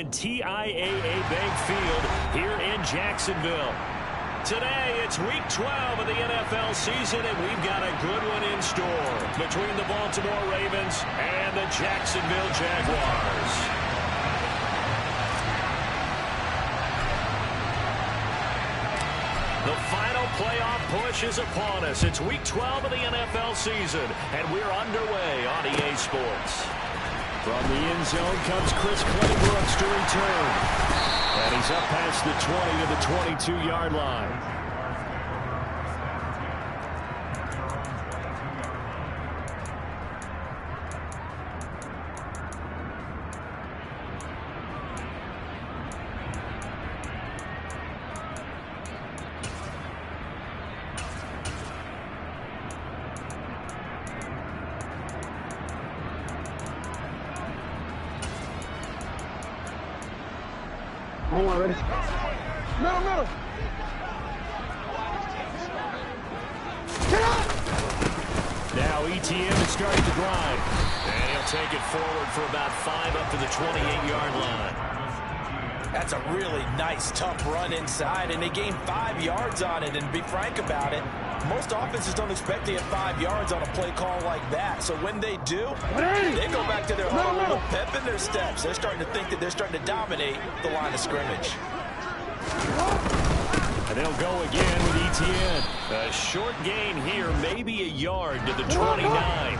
at TIAA Bank Field here in Jacksonville. Today, it's Week 12 of the NFL season, and we've got a good one in store between the Baltimore Ravens and the Jacksonville Jaguars. The final playoff push is upon us. It's Week 12 of the NFL season, and we're underway on EA Sports. From the end zone comes Chris Claybrooks to return. And he's up past the 20 to the 22-yard line. Ready? Middle. Get up! Now ETN is starting to drive. And he'll take it forward for about 5 up to the 28-yard line. That's a really nice, tough run inside, and they gained 5 yards on it. And to be frank about it, most offenses don't expect to get 5 yards on a play call like that. So when they do, they go back to their home with pep in their steps. They're starting to think that they're starting to dominate the line of scrimmage. And they'll go again with ETN. A short gain here, maybe a yard to the 29.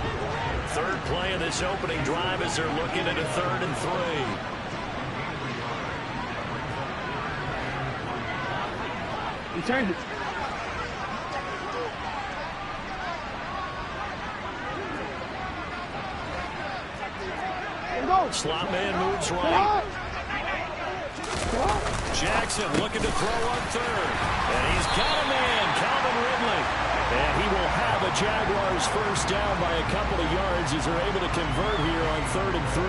Third play of this opening drive as they're looking at a 3rd and 3. He turned it. Slot man moves right. Jackson looking to throw on 3rd. And he's got a man, Calvin Ridley. And he will have a Jaguars first down by a couple of yards as they're able to convert here on 3rd and 3.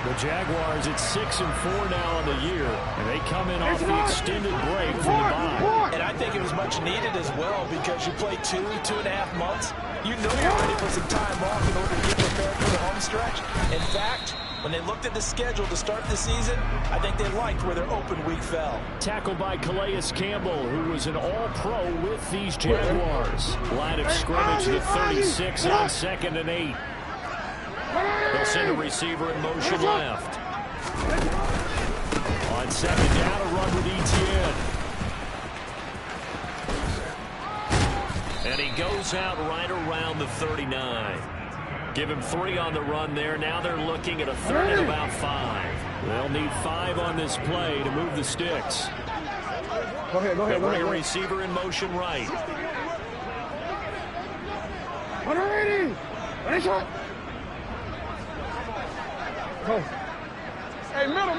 The Jaguars at 6-4 now on the year, and they come in off the extended break from the bye. And I think it was much needed as well because you play 2.5 months. You know you're ready for some time off in order to get prepared for the home stretch. In fact, when they looked at the schedule to start the season, I think they liked where their open week fell. Tackled by Calais Campbell, who was an all-pro with these Jaguars. Line of scrimmage to 36 on 2nd and 8. They'll send a receiver in motion left. On 2nd down, a run with ETN. And he goes out right around the 39. Give him 3 on the run there. Now they're looking at a 3rd and about 5. They'll need 5 on this play to move the sticks. Go ahead. Bring a receiver in motion right. 180. Ready, shot. Go. Hey, middle.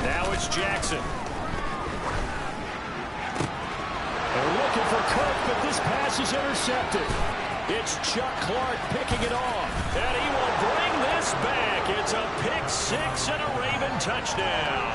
Now it's Jackson. They're looking for Cook, but this pass is intercepted. It's Chuck Clark picking it off. And he will bring this back. It's a pick 6 and a Raven touchdown.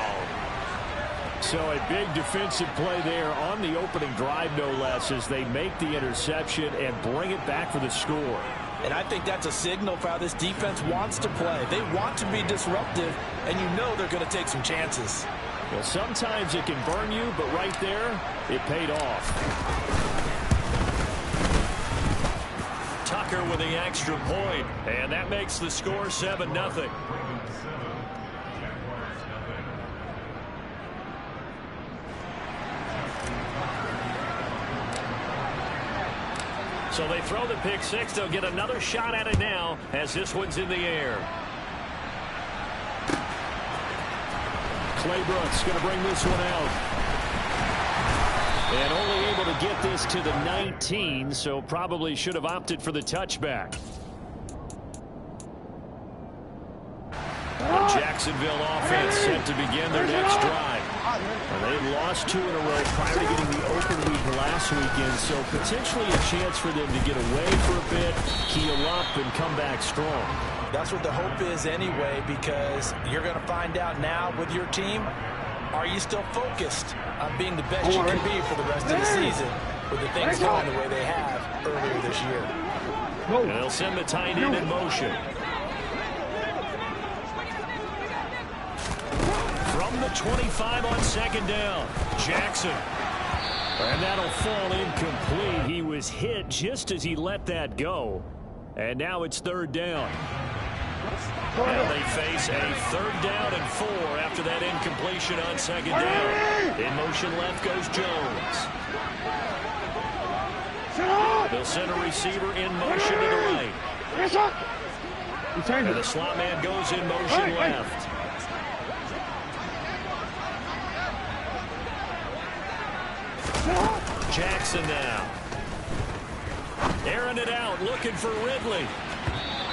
So a big defensive play there on the opening drive, no less, as they make the interception and bring it back for the score. And I think that's a signal for how this defense wants to play. They want to be disruptive, and you know they're going to take some chances. Well, sometimes it can burn you, but right there, it paid off. Tucker with the extra point, and that makes the score 7-0. So they throw the pick 6. They'll get another shot at it now as this one's in the air. Claybrooks going to bring this one out. And only able to get this to the 19, so probably should have opted for the touchback. The Jacksonville offense set to begin their next drive. Well, they lost 2 in a row prior to getting the open week last weekend, so potentially a chance for them to get away for a bit, keel up, and come back strong. That's what the hope is anyway, because you're going to find out now with your team, are you still focused on being the best you can be for the rest of the season with the things going the way they have earlier this year? And they'll send the tight end in motion. at 25 on second down. Jackson. And that'll fall incomplete. He was hit just as he let that go. And now it's third down. And they face a third down and 4 after that incompletion on second down. In motion left goes Jones. They'll send a receiver in motion to the right. And the slot man goes in motion left. Jackson now. Airing it out, looking for Ridley.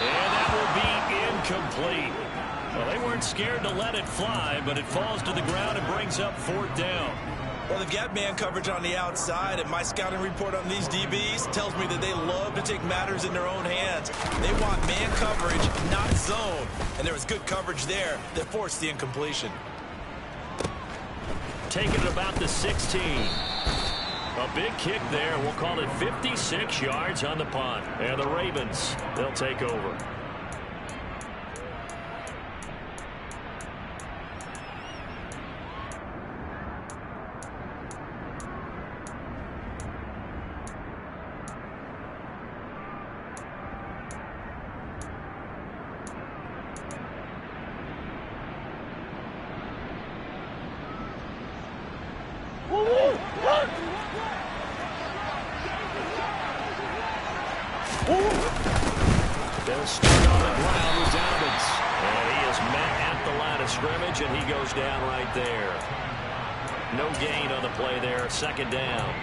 And that will be incomplete. Well, they weren't scared to let it fly, but it falls to the ground and brings up fourth down. Well, they've got man coverage on the outside, and my scouting report on these DBs tells me that they love to take matters in their own hands. They want man coverage, not zone. And there was good coverage there that forced the incompletion. Taking it about the 16. A big kick there. We'll call it 56 yards on the punt. And the Ravens, they'll take over. They'll start on the ground with Dobbins. And he is met at the line of scrimmage, and he goes down right there. No gain on the play there. Second down.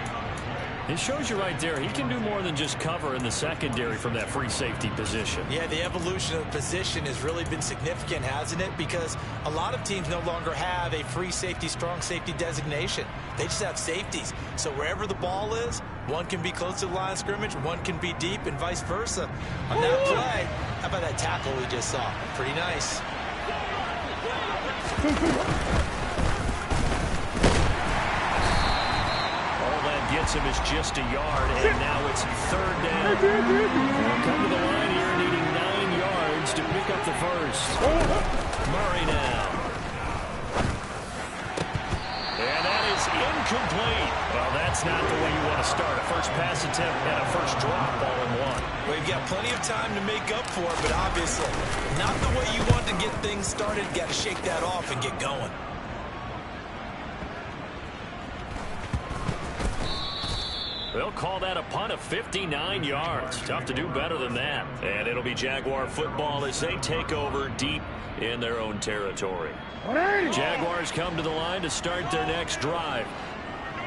It shows you right there, he can do more than just cover in the secondary from that free safety position. Yeah, the evolution of the position has really been significant, hasn't it? Because a lot of teams no longer have a free safety, strong safety designation. They just have safeties. So wherever the ball is, one can be close to the line of scrimmage, one can be deep, and vice versa. On that play, how about that tackle we just saw? Pretty nice. Gets him is just a yard, and now it's third down. They'll come to the line here, needing 9 yards to pick up the first. Murray now. And that is incomplete. Well, that's not the way you want to start. A first pass attempt and a first drop all in one. Well, you've got plenty of time to make up for it, but obviously not the way you want to get things started. Got to shake that off and get going. They'll call that a punt of 59 yards. Tough to do better than that. And it'll be Jaguar football as they take over deep in their own territory. Jaguars come to the line to start their next drive.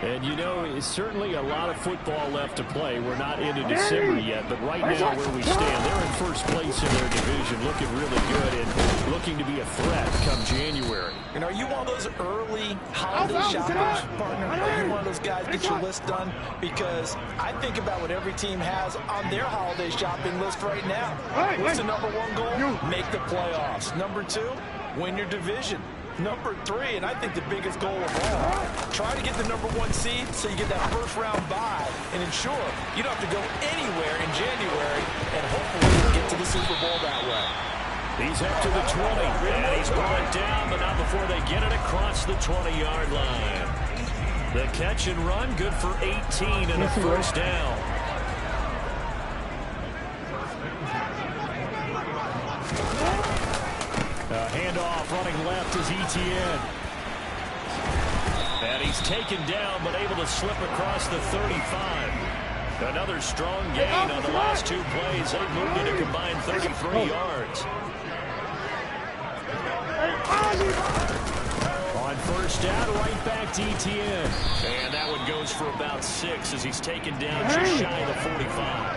And, you know, it's certainly a lot of football left to play. We're not into December yet, but right now where we stand, they're in first place in their division, looking really good and looking to be a threat come January. And are you one of those early holiday shoppers, partner? Are you one of those guys get your list done? Because I think about what every team has on their holiday shopping list right now. What's the number one goal? Make the playoffs. Number 2, win your division. Number 3, and I think the biggest goal of all, try to get the number 1 seed so you get that first round bye and ensure you don't have to go anywhere in January and hopefully get to the Super Bowl that way. He's up to the 20, and he's brought down, but not before they get it across the 20-yard line. The catch and run, good for 18 and a first down. Handoff running left is Etienne. And he's taken down but able to slip across the 35. Another strong gain on the last 2 plays. They've moved it a combined 33 yards. On first down, right back to Etienne. And that one goes for about 6 as he's taken down just shy of the 45.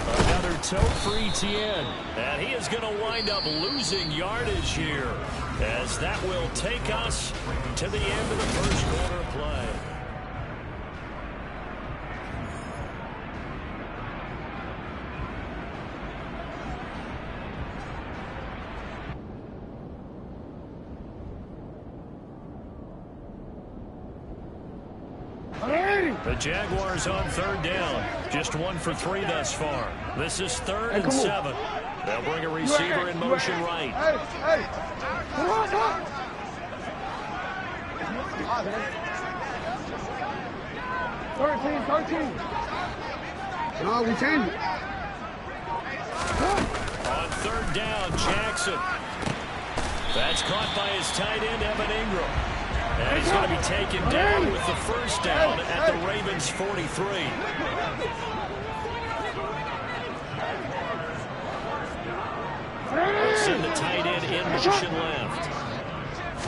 Another toe for Etienne. And he is going to wind up losing yardage here, as that will take us to the end of the first quarter play. The Jaguars on third down. Just 1 for 3 thus far. This is 3rd and 7. They'll bring a receiver in motion right. Hey. Come on. 13. No, we changed it. On 3rd down, Jackson. That's caught by his tight end, Evan Ingram. And he's going to be taken down with the 1st down at the Ravens' 43. They'll send the tight end in motion left.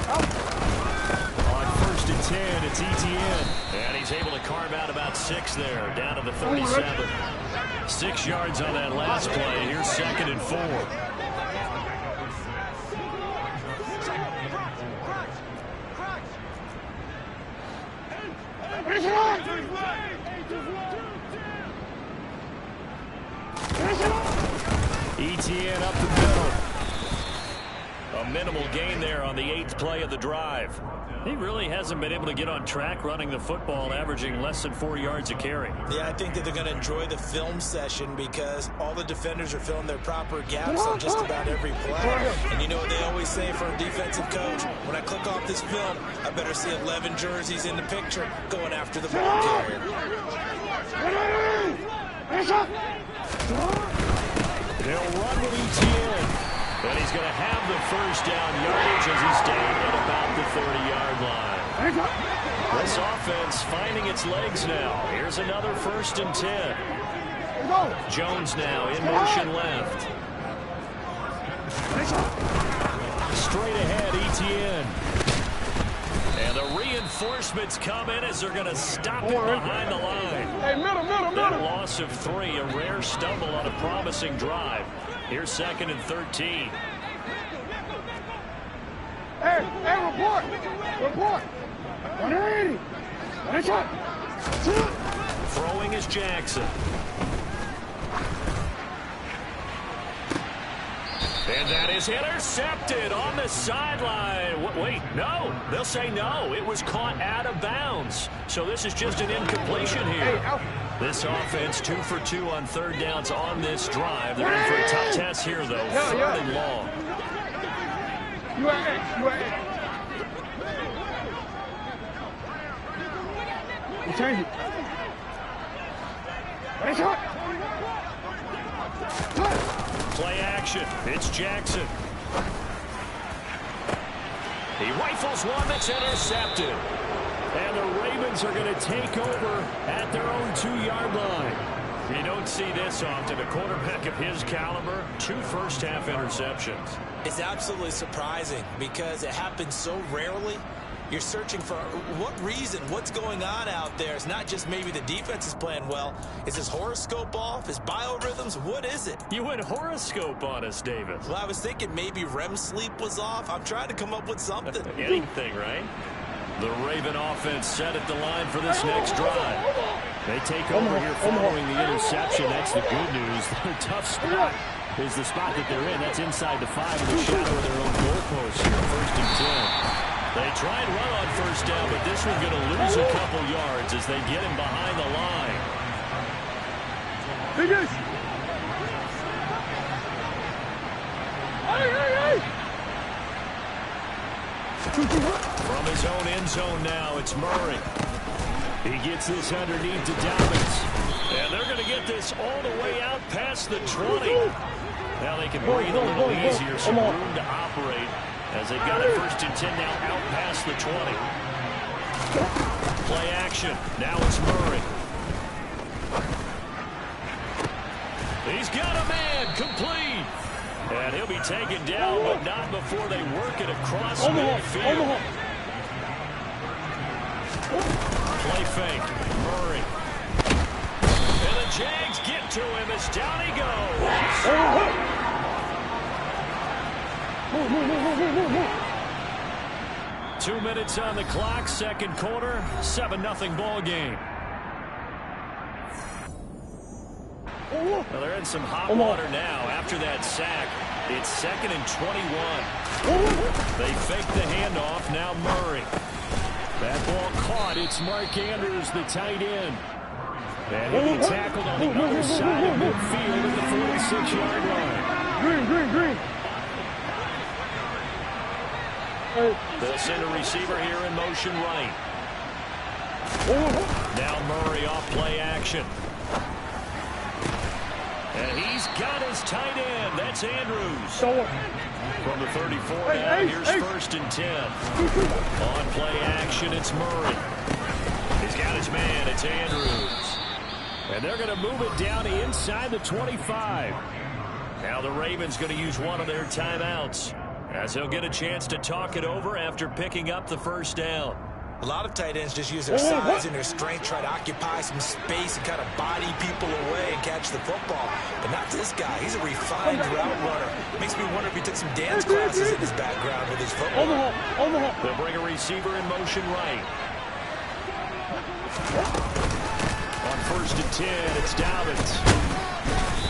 On 1st and 10, it's Etienne. And he's able to carve out about 6 there, down to the 37. 6 yards on that last play. Here's 2nd and 4. Etienne up the middle. A minimal gain there on the 8th play of the drive. He really hasn't been able to get on track running the football, averaging less than 4 yards a carry. Yeah, I think that they're going to enjoy the film session because all the defenders are filling their proper gaps on just about every play. And you know what they always say for a defensive coach? When I click off this film, I better see 11 jerseys in the picture going after the ball carrier. They'll run with Etienne. But he's going to have the 1st down yardage as he's down at about the 30-yard line. This offense finding its legs now. Here's another 1st and 10. Jones now in motion left. Straight ahead, Etienne. And the reinforcements come in as they're going to stop it behind the line. Hey, middle. That loss of 3, a rare stumble on a promising drive. Here's 2nd and 13. Hey, report. 180. Throwing is Jackson. And that is intercepted on the sideline. Wait, no. They'll say no. It was caught out of bounds. So this is just an incompletion here. This offense 2 for 2 on 3rd downs on this drive. They're in for a tough test here, though. 3rd and long. You change it. Play action. It's Jackson. He rifles one that's intercepted. And the Ravens are going to take over at their own 2-yard line. You don't see this often. A quarterback of his caliber, 2 first-half interceptions. It's absolutely surprising because it happens so rarely. You're searching for what reason, what's going on out there. It's not just maybe the defense is playing well. Is his horoscope off? His biorhythms? What is it? You went horoscope on us, David. Well, I was thinking maybe REM sleep was off. I'm trying to come up with something. Anything, right? The Raven offense set at the line for this next drive. They take over here following the interception. That's the good news. Their tough spot is the spot that they're in. That's inside the 5 in the shadow of their own goalpost here. 1st and 10. They try and run on 1st down, but this one's going to lose a couple yards as they get him behind the line. From his own end zone now, it's Murray. He gets this underneath to Dobbins. And they're going to get this all the way out past the 20. Now they can breathe a little easier, some room to operate as they've got a 1st and 10 now out past the 20. Play action. Now it's Murray. He's got a man complete. And he'll be taken down, but not before they work it across midfield. Play fake. Murray. And the Jags get to him as down he goes. 2 minutes on the clock, 2nd quarter, 7-0 ball game. Well, they're in some hot water now after that sack. It's 2nd and 21. They fake the handoff. Now Murray. That ball caught. It's Mark Andrews, the tight end. And he'll be tackled on the other side of midfield at the 46-yard line. Green. They'll send a receiver here in motion right. Now Murray off play action. And he's got his tight end. That's Andrews. From the 34 now, here's 1st and 10. On play action, it's Murray. He's got his man. It's Andrews. And they're going to move it down inside the 25. Now the Ravens going to use one of their timeouts, as they'll get a chance to talk it over after picking up the first down. A lot of tight ends just use their size and their strength, try to occupy some space and kind of body people away and catch the football. But not this guy. He's a refined route runner. Makes me wonder if he took some dance classes in his background with his football. They'll bring a receiver in motion right. On 1st and 10, it's Dobbins.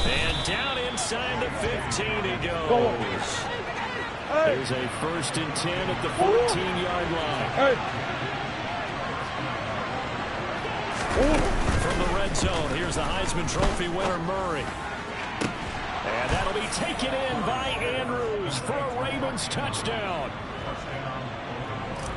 And down inside the 15 he goes. There's a 1st and 10 at the 14-yard line. From the red zone, here's the Heisman Trophy winner, Murray. And that'll be taken in by Andrews for a Ravens touchdown.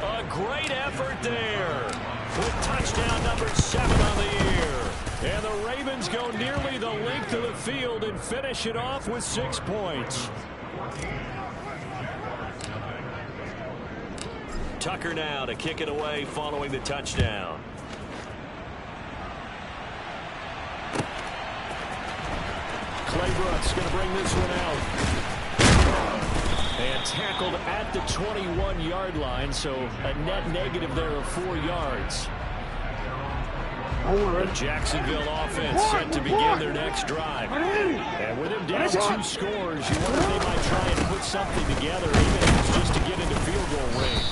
A great effort there, with touchdown number 7 on the year. And the Ravens go nearly the length of the field and finish it off with 6 points. Tucker now to kick it away following the touchdown. Clay Brooks going to bring this one out. And tackled at the 21-yard line, so a net negative there of 4 yards. The Jacksonville offense set to begin their next drive. And with them down 2 scores, you wonder if they might try and put something together, even if it's just to get into field goal range.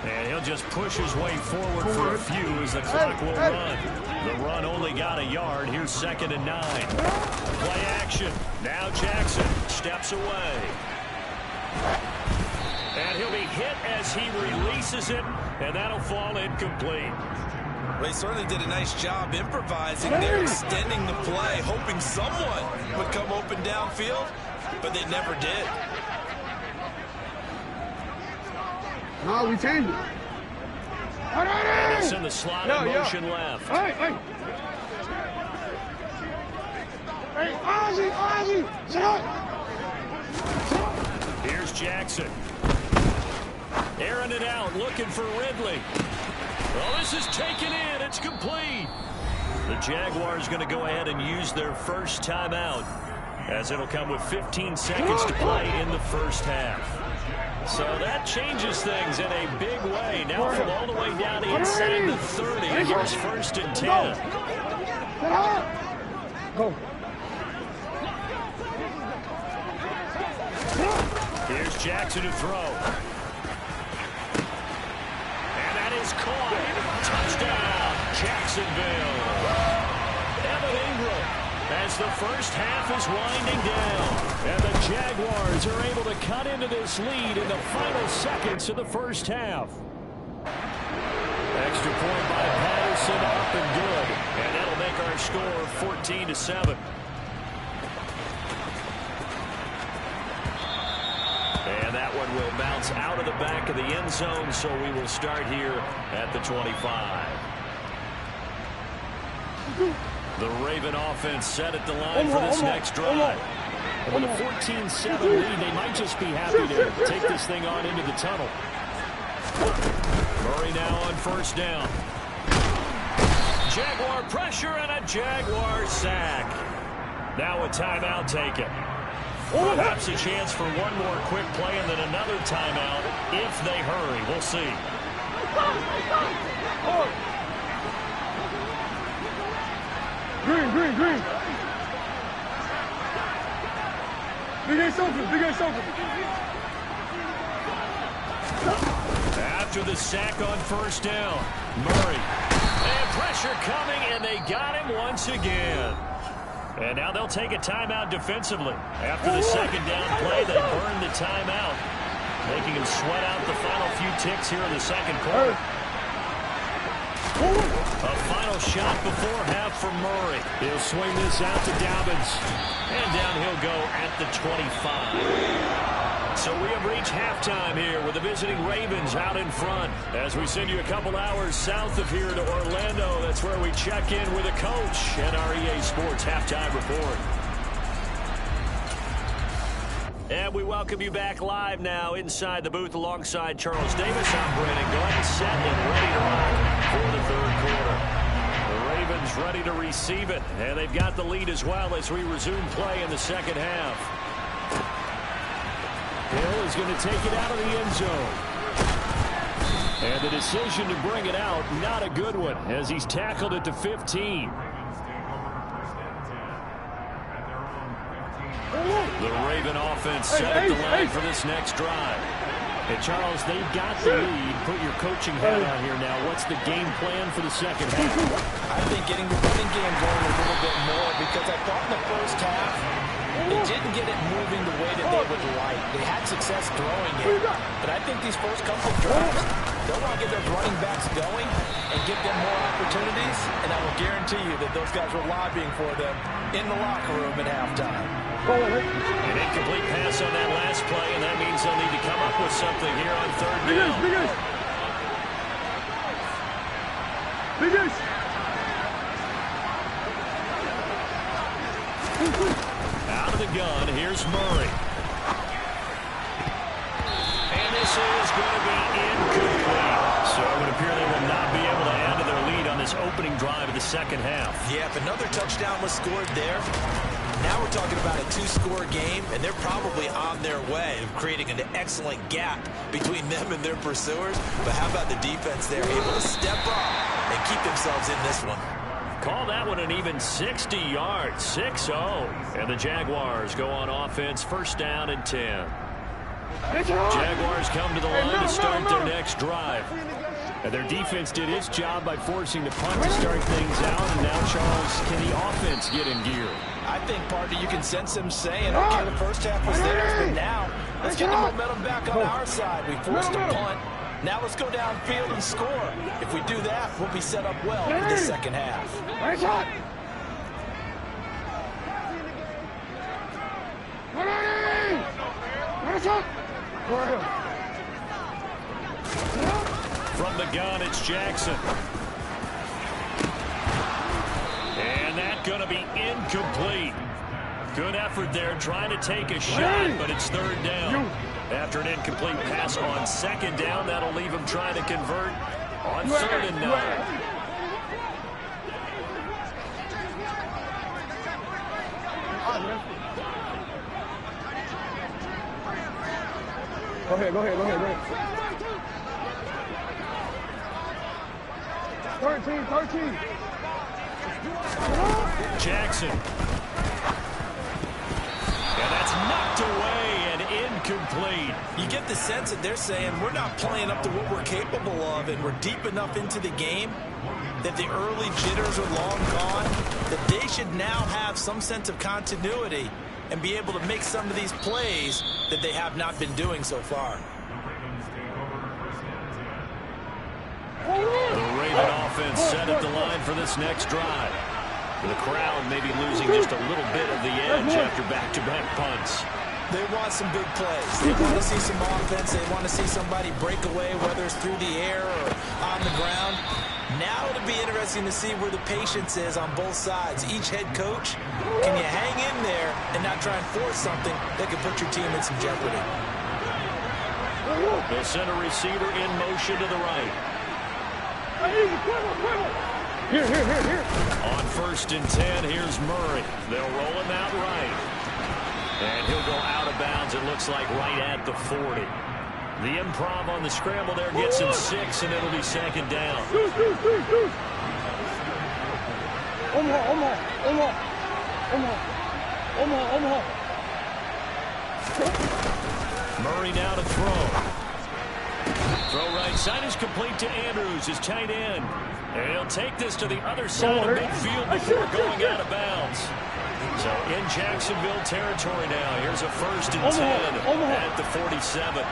And he'll just push his way forward for a few as the clock will run. The run only got a yard. Here's 2nd and 9. Play action. Now Jackson steps away. And he'll be hit as he releases it, and that'll fall incomplete. They certainly did a nice job improvising there, extending the play, hoping someone would come open downfield, but they never did. No, we changed it. And it's in the slot in motion left. Hey, Ozzy, Here's Jackson. Airing it out, looking for Ridley. Well, this is taken in. It's complete. The Jaguars going to go ahead and use their first timeout, as it'll come with 15 seconds to play in the first half. So that changes things in a big way. Now from all the way down inside the 30, here's 1st and 10. Go. Here's Jackson to throw. And that is caught. Touchdown, Jacksonville. Evan Ingram, as the first half is winding down. And the Jaguars are able to cut into this lead in the final seconds of the first half. Extra point by Patterson, up and good. And that'll make our score 14-7. And that one will bounce out of the back of the end zone, so we will start here at the 25. The Raven offense set at the line for this next drive. With a 14-7 lead, they might just be happy to take this thing on into the tunnel. Murray now on 1st down. Jaguar pressure and a Jaguar sack. Now a timeout taken. Perhaps a chance for one more quick play and then another timeout if they hurry. We'll see. Green. Big ass open. After the sack on 1st down, Murray. And pressure coming, and they got him once again. And now they'll take a timeout defensively. After the 2nd down play, they burn the timeout, making him sweat out the final few ticks here in the 2nd quarter. A final shot before half for Murray. He'll swing this out to Dobbins. And down he'll go at the 25. So we have reached halftime here with the visiting Ravens out in front. As we send you a couple hours south of here to Orlando, that's where we check in with a coach and our EA Sports halftime report. And we welcome you back live now inside the booth alongside Charles Davis. I'm Brandon Glenn, set and ready to rock for the third quarter. The Ravens ready to receive it, and they've got the lead as well as we resume play in the second half. Hill is going to take it out of the end zone. And the decision to bring it out, not a good one, as he's tackled it to 15. The Raven offense set up the line for this next drive. And Charles, they've got the lead. Put your coaching hat on here now. What's the game plan for the second half? I think getting the running game going a little bit more, because I thought in the first half they didn't get it moving the way that they would like. They had success throwing it, but I think these first couple of drives, they'll want to get their running backs going and give them more opportunities, and I will guarantee you that those guys were lobbying for them in the locker room at halftime. An incomplete pass on that last play, and that means they'll need to come up with something here on third down. Out of the gun, here's Murray. And this is going to be incomplete. So it would appear they will not be able to add to their lead on this opening drive of the second half. Yeah, if another touchdown was scored there, now we're talking about a two-score game, and they're probably on their way of creating an excellent gap between them and their pursuers. But how about the defense there, able to step up and keep themselves in this one? Call that one an even 60 yards, 6-0. And the Jaguars go on offense, first down and 10. Jaguars come to the line to start their next drive. And their defense did its job by forcing the punt to start things out. And now, Charles, can the offense get in gear? I think, partner, you can sense them saying, okay, the first half was theirs, but now let's get the momentum back on our side. We forced a punt. Now let's go downfield and score. If we do that, we'll be set up well for the second half. From the gun, it's Jackson. And that's going to be incomplete. Good effort there trying to take a shot, but it's third down. After an incomplete pass on second down, that'll leave him trying to convert on third and 9. Go ahead. 13. Jackson. And that's knocked away and incomplete. You get the sense that they're saying we're not playing up to what we're capable of, and we're deep enough into the game that the early jitters are long gone, that they should now have some sense of continuity and be able to make some of these plays that they have not been doing so far. The Raven offense set at the line for this next drive. The crowd may be losing just a little bit of the edge after back-to-back punts. They want some big plays. They want to see some offense. They want to see somebody break away, whether it's through the air or on the ground. Now it'll be interesting to see where the patience is on both sides. Each head coach, can you hang in there and not try and force something that could put your team in some jeopardy? They'll send a receiver in motion to the right. Here. On first and 10, here's Murray. They'll roll him out right. And he'll go out of bounds, it looks like, right at the 40. The improv on the scramble there gets him 6, and it'll be second down. Omaha. Murray now to throw. Throw right side is complete to Andrews, his tight end. And he'll take this to the other side of midfield before going out of bounds. So in Jacksonville territory now. Here's a first and 10 at the 47.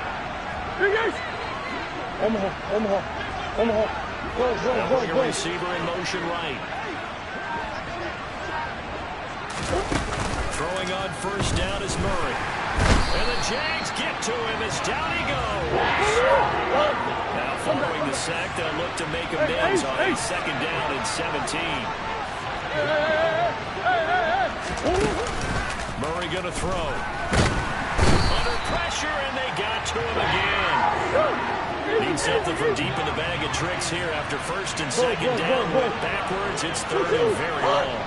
Omaha. They'll bring a receiver in motion right. Throwing on first down is Murray. And the Jags get to him as down he goes. Now following the sack, they'll look to make amends on a second down and 17. Murray going to throw. Under pressure, and they got to him again. Need something from deep in the bag of tricks here after first and second down. Went backwards. It's third and very long.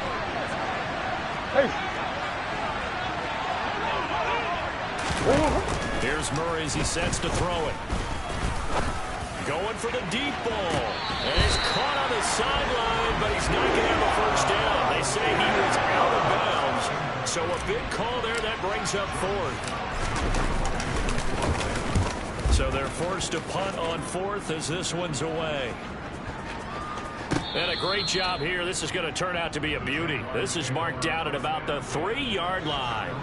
Here's Murray as he sets to throw it. Going for the deep ball. And he's caught on the sideline, but he's not going to have a first down. They say he was out of bounds. So a big call there that brings up fourth. So they're forced to punt on fourth as this one's away. And a great job here. This is going to turn out to be a beauty. This is marked down at about the 3-yard line.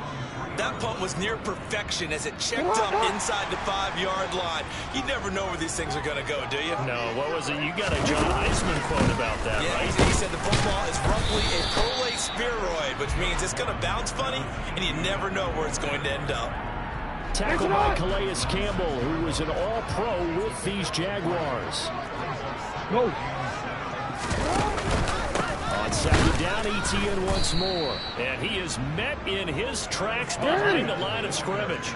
That punt was near perfection as it checked up inside the 5-yard line. You never know where these things are going to go, do you? No, what was it? You got a John Heisman quote about that, right? He said the football is roughly a prolate spheroid, which means it's going to bounce funny, and you never know where it's going to end up. Tackled by Calais Campbell, who was an all-pro with these Jaguars. Go. On second down, Etienne once more. And he is met in his tracks behind the line of scrimmage.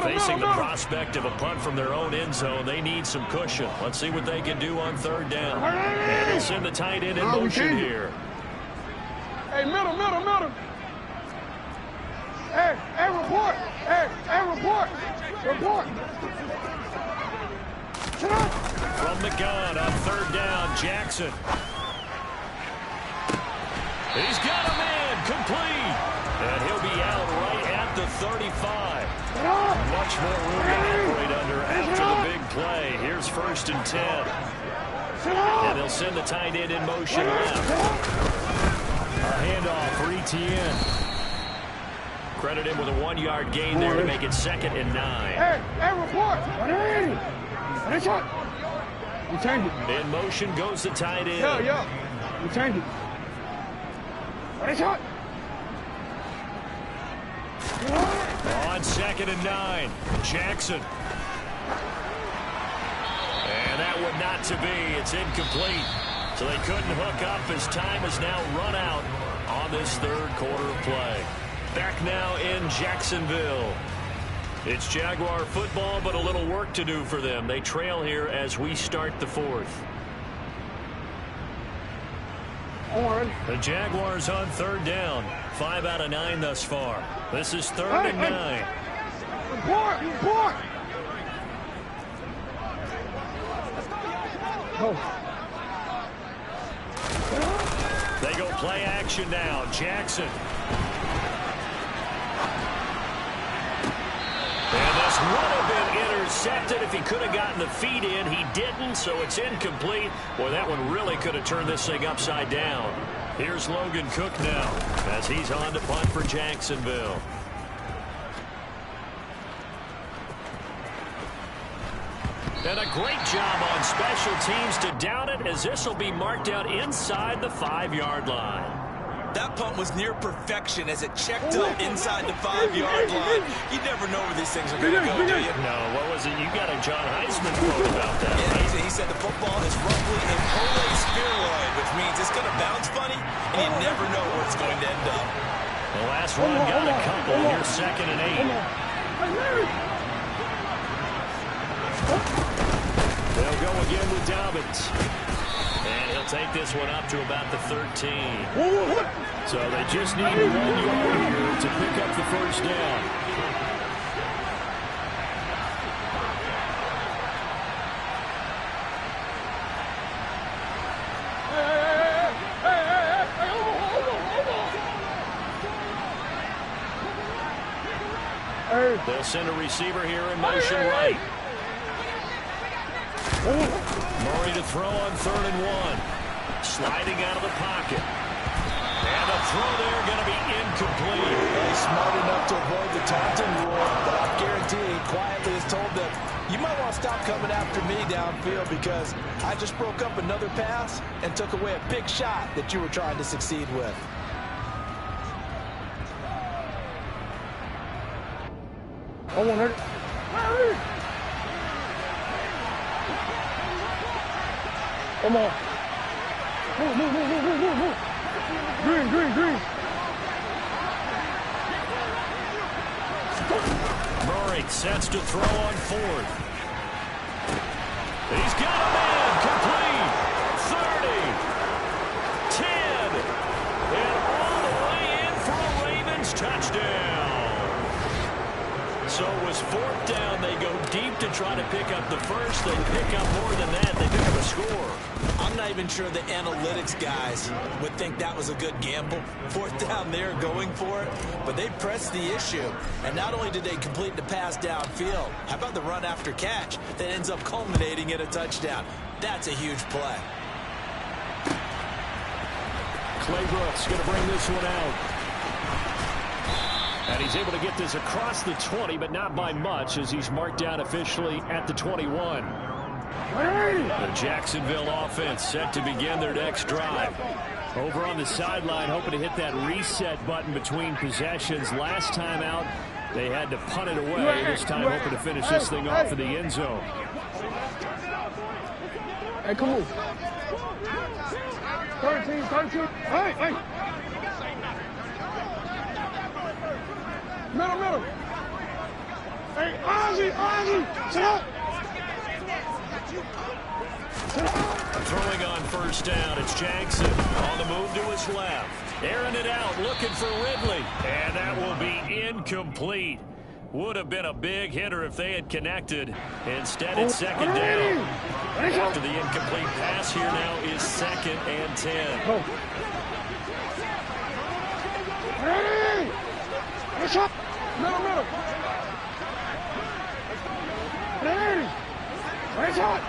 Facing the prospect of a punt from their own end zone, they need some cushion. Let's see what they can do on third down. And they'll send the tight end in motion here. Hey, middle. Hey, report. Hey, report. Report. Shut up. From the gun on third down, Jackson. He's got him in, complete. And he'll be out right at the 35. Much more room to operate under after the big play. Here's first and 10. And they'll send the tight end in motion left. A handoff for Etienne. Credit him with a 1-yard gain there to make it second and 9. Hey, report. You change it. In motion goes the tight end. Yeah. You change it. On second and 9, Jackson. And that would not to be. It's incomplete. So they couldn't hook up as time has now run out on this third quarter of play. Back now in Jacksonville. It's Jaguar football, but a little work to do for them. They trail here as we start the fourth. The Jaguars on third down. 5 out of 9 thus far. This is third and 9. Report. They go play action now. Jackson. And this would have been intercepted if he could have gotten the feet in. He didn't, so it's incomplete. Boy, that one really could have turned this thing upside down. Here's Logan Cook now as he's on to punt for Jacksonville. And a great job on special teams to down it as this will be marked out inside the 5-yard line. That punt was near perfection as it checked up inside the 5-yard line. You never know where these things are going to go, do you? No, what was it? You got a John Heisman quote about that. Yeah, he said the football is roughly a prolate spheroid, which means it's going to bounce funny, and you never know where it's going to end up. The last run got a couple. Here's second and 8. They'll go again with Dobbins. And he'll take this one up to about the 13. So they just need 1 yard here to pick up the first down. They'll send a receiver here in motion right. Murray to throw on third and 1. Sliding out of the pocket. And the throw there going to be incomplete. He's smart enough to avoid the taunting rule, but I guarantee he quietly has told them, you might want to stop coming after me downfield. downfield because I just broke up another pass and took away a big shot that you were trying to succeed with. Oh, 100. Come on. Move. Green. Murray sets to throw on fourth. He's got a man complete. 30, 10, and all the way in for a Ravens touchdown. So it was fourth down. They go deep to try to pick up the first. They pick up more than that. They pick up a score. I'm not even sure the analytics guys would think that was a good gamble. Fourth down there going for it. But they pressed the issue. And not only did they complete the pass downfield, how about the run after catch that ends up culminating in a touchdown? That's a huge play. Claybrooks going to bring this one out. And he's able to get this across the 20, but not by much as he's marked down officially at the 21. The Jacksonville offense set to begin their next drive. Over on the sideline, hoping to hit that reset button between possessions. Last time out, they had to punt it away. This time, hoping to finish this thing off in the end zone. Hey, come on. 13. Hey. Middle. Hey, Ozzy, sit up. Throwing on first down, it's Jackson on the move to his left. Airing it out, looking for Ridley. And that will be incomplete. Would have been a big hitter if they had connected. Instead, it's second down. After the incomplete pass, here now is 2nd and 10. Ready? Push up. Middle. Ready? Raise up.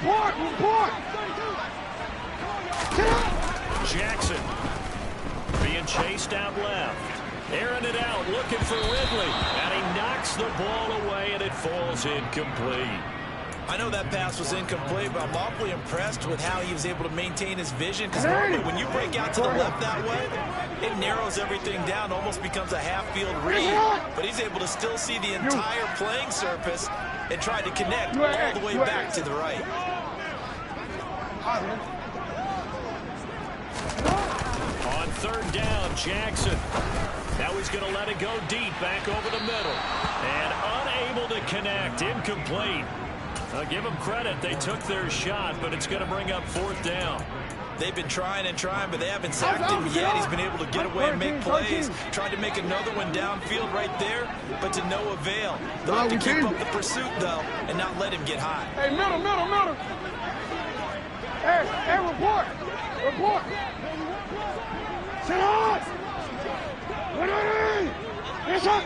Report. Get up. Jackson being chased out left. Airing it out, looking for Ridley. And he knocks the ball away, and it falls incomplete. I know that pass was incomplete, but I'm awfully impressed with how he was able to maintain his vision. Because normally when you break out to the left that way, it narrows everything down, almost becomes a half-field read. But he's able to still see the entire playing surface and try to connect all the way back to the right. On third down, Jackson. Now he's going to let it go deep, back over the middle. And unable to connect, incomplete. Give them credit. They took their shot, but it's going to bring up fourth down. They've been trying, but they haven't sacked him yet. He's been able to get away and make plays. Tried to make another one downfield right there, but to no avail. They'll have to keep up the pursuit, though, and not let him get hot. Hey, middle. Hey, report. Sit on. Ready? Yes, sir.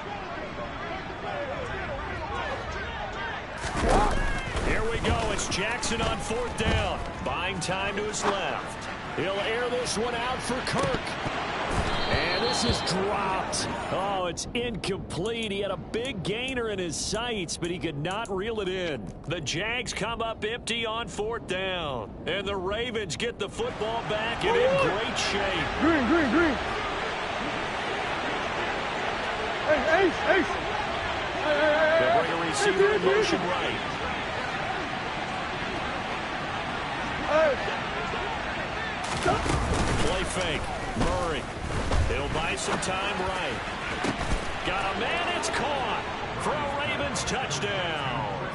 Here we go. It's Jackson on fourth down. Buying time to his left. He'll air this one out for Kirk. And this is dropped. Oh, it's incomplete. He had a big gainer in his sights, but he could not reel it in. The Jags come up empty on fourth down. And the Ravens get the football back and in great shape. Green. Hey, Ace. They'll bring a receiver in motion right. Play fake. Murray. He'll buy some time right. Got a man. It's caught for a Ravens touchdown.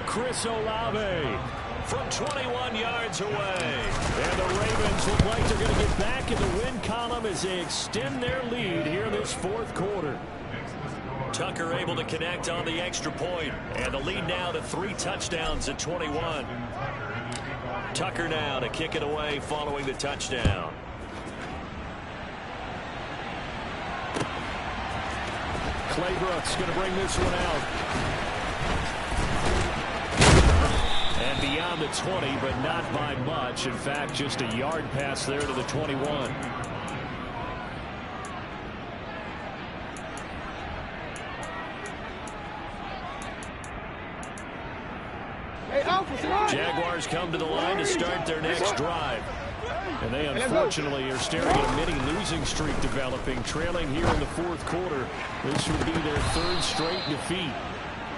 Chris Olave from 21 yards away. And the Ravens look like they're going to get back in the win column as they extend their lead here in this fourth quarter. Tucker able to connect on the extra point. And the lead now to 3 touchdowns at 21. Tucker now to kick it away following the touchdown. Claybrooks going to bring this one out. And beyond the 20, but not by much. In fact, just a yard pass there to the 21. Jaguars come to the line to start their next drive. And they unfortunately are staring at a mini losing streak developing, trailing here in the fourth quarter. This would be their third straight defeat.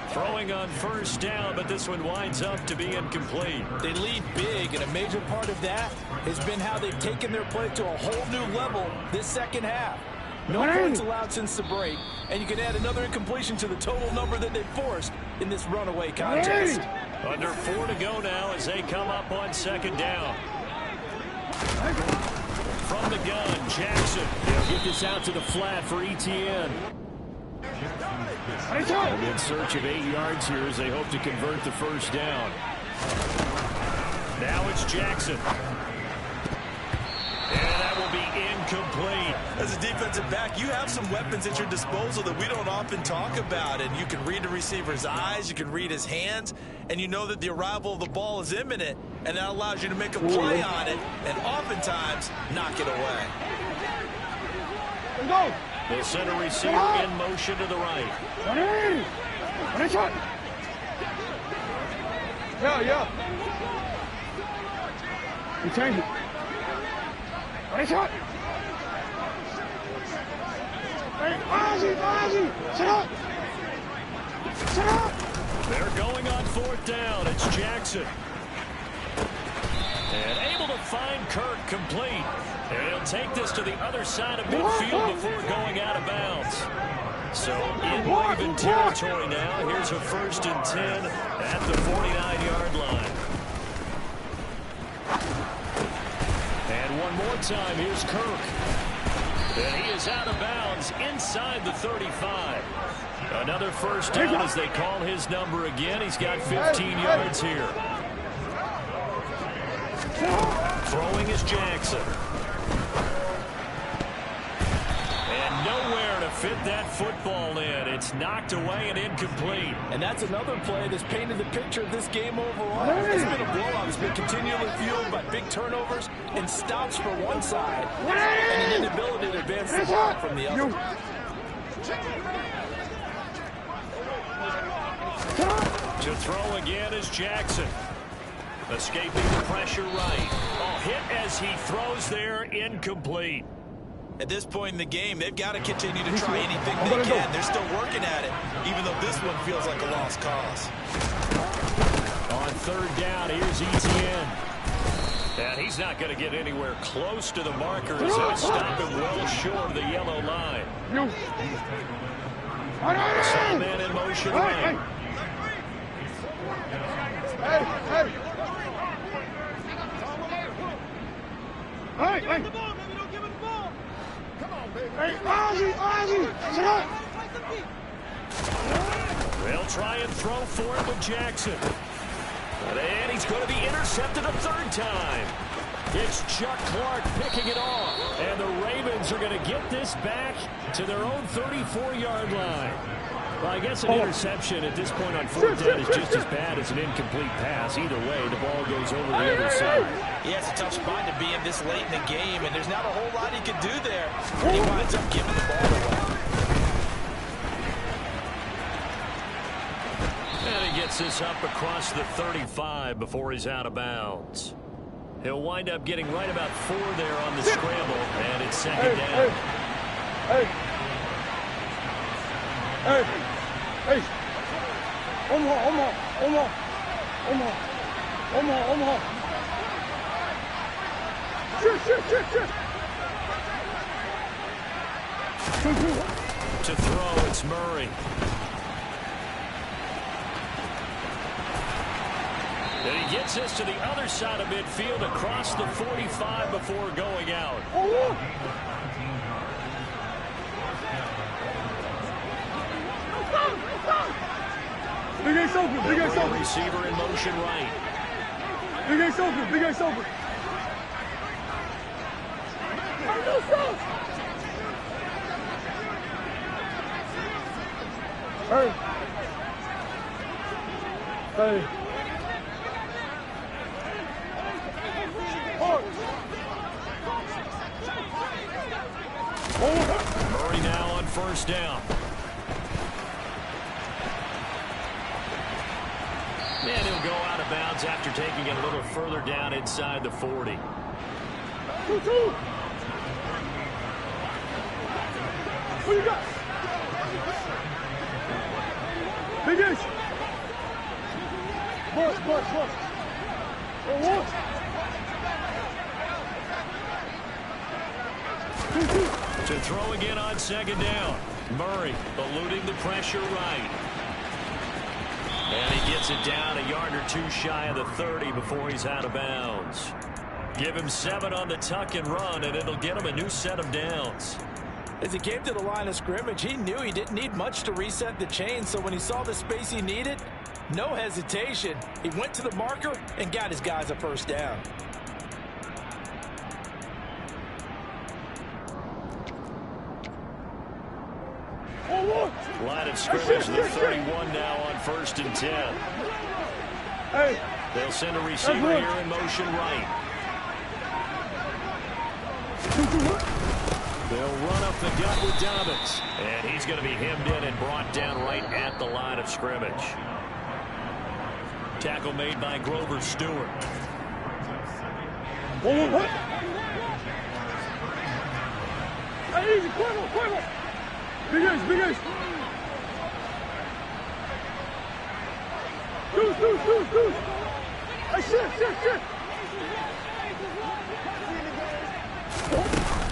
Throwing on first down, but this one winds up to be incomplete. They lead big, and a major part of that has been how they've taken their play to a whole new level this second half. No points allowed since the break, and you can add another incompletion to the total number that they forced in this runaway contest. Under 4 to go now as they come up on second down. From the gun, Jackson. They'll get this out to the flat for ETN. And in search of 8 yards here as they hope to convert the first down. Now it's Jackson. And that will be incomplete. As a defensive back, you have some weapons at your disposal that we don't often talk about. And you can read the receiver's eyes, you can read his hands, and you know that the arrival of the ball is imminent. And that allows you to make a play on it and oftentimes knock it away. Go! They'll send a receiver in motion to the right. Yeah. You change it. Shot. Ozzy, sit up. They're going on fourth down. It's Jackson. And able to find Kirk complete. And he'll take this to the other side of midfield before going out of bounds. So in Raven territory now. Here's a 1st and 10 at the 49-yard line. And one more time, here's Kirk. And he is out of bounds inside the 35. Another first down as they call his number again. He's got 15 yards here. Throwing is Jackson. And nowhere to fit that football in. It's knocked away and incomplete. And that's another play that's painted the picture of this game overall. It's been a blowout. It's been continually fueled by big turnovers and stops for one side and an inability to advance the ball from the other. To throw again is Jackson. Escaping the pressure right. Oh, hit as he throws there, incomplete. At this point in the game, they've got to continue to try anything they can. They're still working at it, even though this one feels like a lost cause. On third down, here's ETN. And he's not going to get anywhere close to the markers. He'll stop him well short of the yellow line. Man in motion right. Ozzy, sit up. They'll try and throw for it with Jackson. And he's going to be intercepted a third time. It's Chuck Clark picking it off. And the Ravens are going to get this back to their own 34-yard line. Well, I guess an interception at this point on fourth down is just as bad as an incomplete pass. Either way, the ball goes over the other side. Yeah, it's a tough spot to be in this late in the game, and there's not a whole lot he can do there. And he winds up giving the ball away. And he gets this up across the 35 before he's out of bounds. He'll wind up getting right about 4 there on the scramble, and it's second down. Hey. Omaha. Shit. To throw, it's Murray. And he gets this to the other side of midfield across the 45 before going out. Big Ace open. Receiver in motion right. Big Ace open. Hey. Murray now on first down. And he'll go out of bounds yards after taking it a little further down inside the 40. 2-2. What you got? Finish. Boss. Oh, To throw again on second down. Murray eluding the pressure right. And he gets it down a yard or two shy of the 30 before he's out of bounds. Give him 7 on the tuck and run, and it'll get him a new set of downs. As he came to the line of scrimmage, he knew he didn't need much to reset the chain, so when he saw the space he needed, no hesitation. He went to the marker and got his guys a first down. Line of scrimmage, the 31 now on 1st and 10. Hey. They'll send a receiver here in motion right. They'll run up the gut with Dobbins. And he's going to be hemmed in and brought down right at the line of scrimmage. Tackle made by Grover Stewart. Hey, easy, Cuervo. Big ace. Deuce. Hey, shit.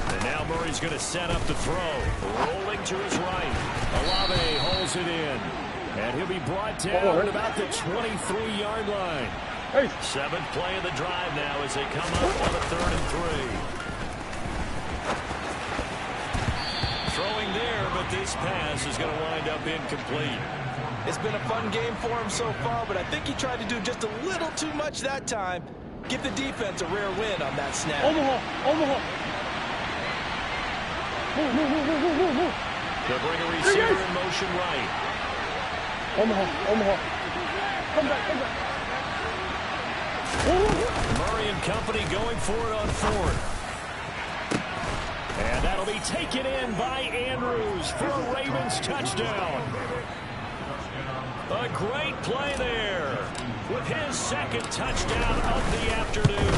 And now Murray's going to set up the throw. Rolling to his right. Olave holds it in. And he'll be brought down at about the 23-yard line. Hey. 7th play of the drive now as they come up on a 3rd and 3. Throwing there, but this pass is going to wind up incomplete. It's been a fun game for him so far, but I think he tried to do just a little too much that time. Give the defense a rare win on that snap. Omaha. Move. They'll bring a receiver in motion right. Omaha. Come back. Murray and company going for it on 4th. And that'll be taken in by Andrews for a Ravens touchdown. A great play there with his 2nd touchdown of the afternoon.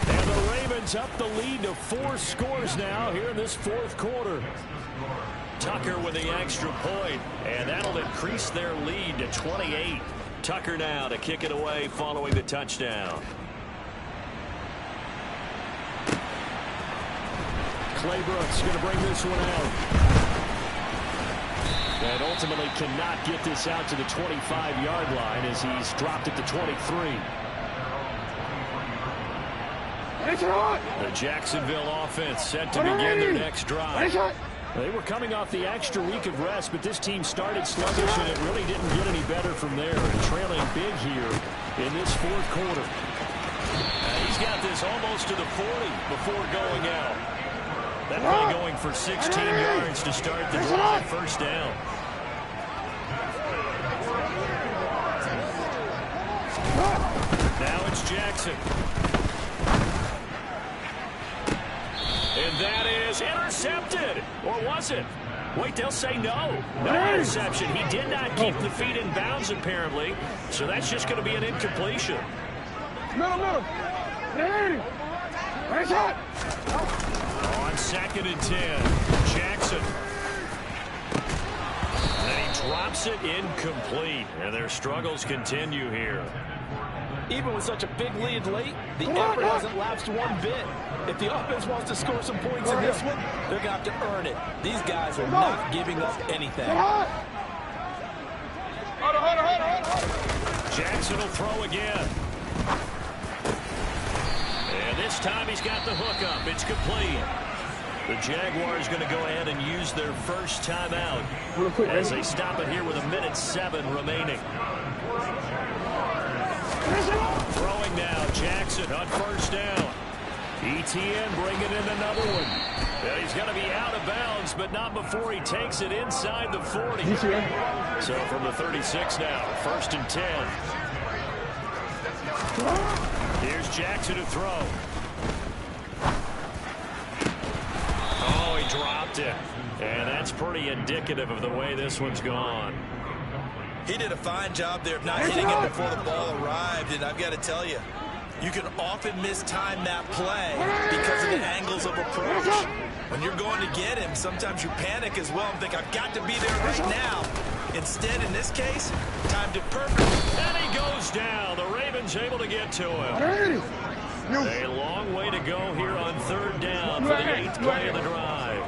And the Ravens up the lead to 4 scores now here in this 4th quarter. Tucker with the extra point, and that'll increase their lead to 28. Tucker now to kick it away following the touchdown. Claybrooks going to bring this one out. And ultimately cannot get this out to the 25-yard line as he's dropped it to 23. The Jacksonville offense set to begin their next drive. They were coming off the extra week of rest, but this team started sluggish, and it really didn't get any better from there. And trailing big here in this 4th quarter. He's got this almost to the 40 before going out. That play going for 16 yards to start the drive. First down. Now it's Jackson. And that is intercepted. Or was it? Wait, they'll say no. No interception. He did not keep the feet in bounds, apparently. So that's just going to be an incompletion. Middle. Hey! Nice shot! On 2nd and 10, Jackson. And he drops it incomplete. And their struggles continue here. Even with such a big lead late, the effort hasn't lapsed one bit. If the offense wants to score some points in this one, they're going to have to earn it. These guys are not giving up anything. Jackson will throw again. And this time he's got the hook up. It's complete. The Jaguars going to go ahead and use their first timeout as they stop it here with 1:07 remaining. Throwing now, Jackson on first down. ETN bringing in another one. And he's going to be out of bounds, but not before he takes it inside the 40. So from the 36 now, 1st and 10. Here's Jackson to throw. Oh, he dropped it. And that's pretty indicative of the way this one's gone. He did a fine job there of not hitting it before the ball arrived, and I've got to tell you, you can often mistime that play because of the angles of approach. When you're going to get him, sometimes you panic as well and think, I've got to be there right now. Instead, in this case, timed it perfectly. And he goes down. The Ravens able to get to him. A long way to go here on 3rd down for the 8th play of the drive.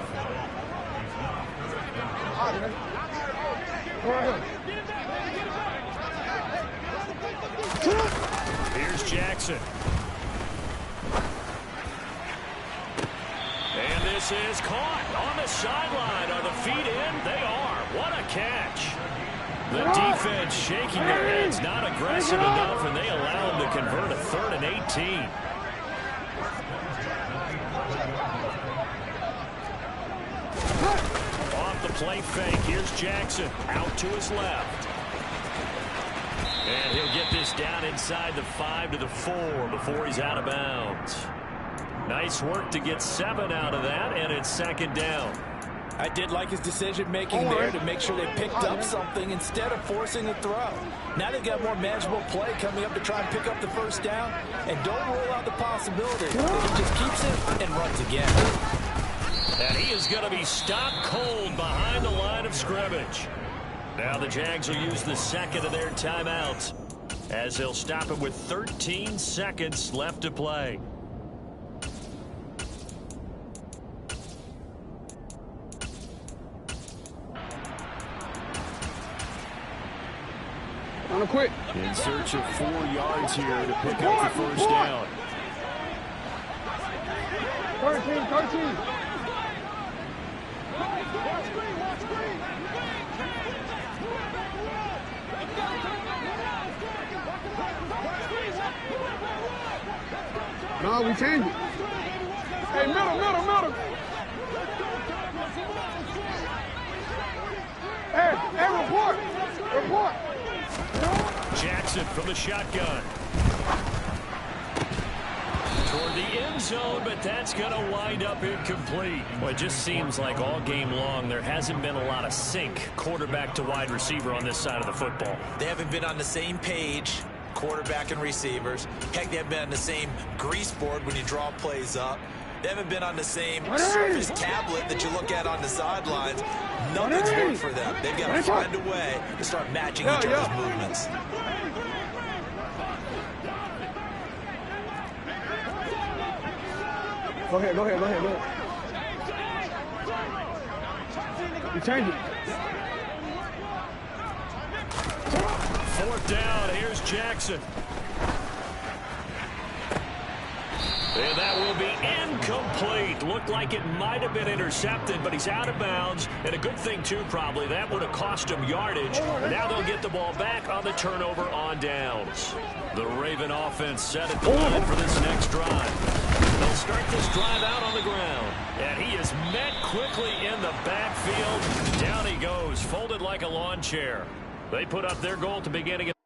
Here's Jackson. And this is caught on the sideline. Are the feet in? They are. What a catch. The defense shaking their heads, not aggressive enough, and they allow them to convert a 3rd and 18. Off the play fake, here's Jackson. Out to his left. And he'll get this down inside the 5 to the 4 before he's out of bounds. Nice work to get 7 out of that, and it's 2nd down. I did like his decision-making there to make sure they picked up something instead of forcing a throw. Now they've got more manageable play coming up to try and pick up the 1st down, and don't rule out the possibility that he just keeps it and runs again. And he is going to be stopped cold behind the line of scrimmage. Now the Jags will use the 2nd of their timeouts as they'll stop him with 13 seconds left to play. On a quick. In search of 4 yards here to pick up the 1st down. 13. No, we changed it. Hey, middle. Hey, report. Jackson from the shotgun. Toward the end zone, but that's going to wind up incomplete. Well, it just seems like all game long there hasn't been a lot of sync quarterback to wide receiver on this side of the football. They haven't been on the same page, quarterback and receivers. Heck, they haven't been on the same grease board when you draw plays up. They haven't been on the same surface tablet that you look at on the sidelines. Nothing's worked for them. They've got to find a way to start matching each other's movements. Go ahead. You change it. 4th down, here's Jackson. And that will be incomplete. Looked like it might have been intercepted, but he's out of bounds. And a good thing, too, probably. That would have cost him yardage. Now they'll get the ball back on the turnover on downs. The Raven offense set at the line for this next drive. They'll start this drive out on the ground. And he is met quickly in the backfield. Down he goes, folded like a lawn chair. They put up their goal to begin against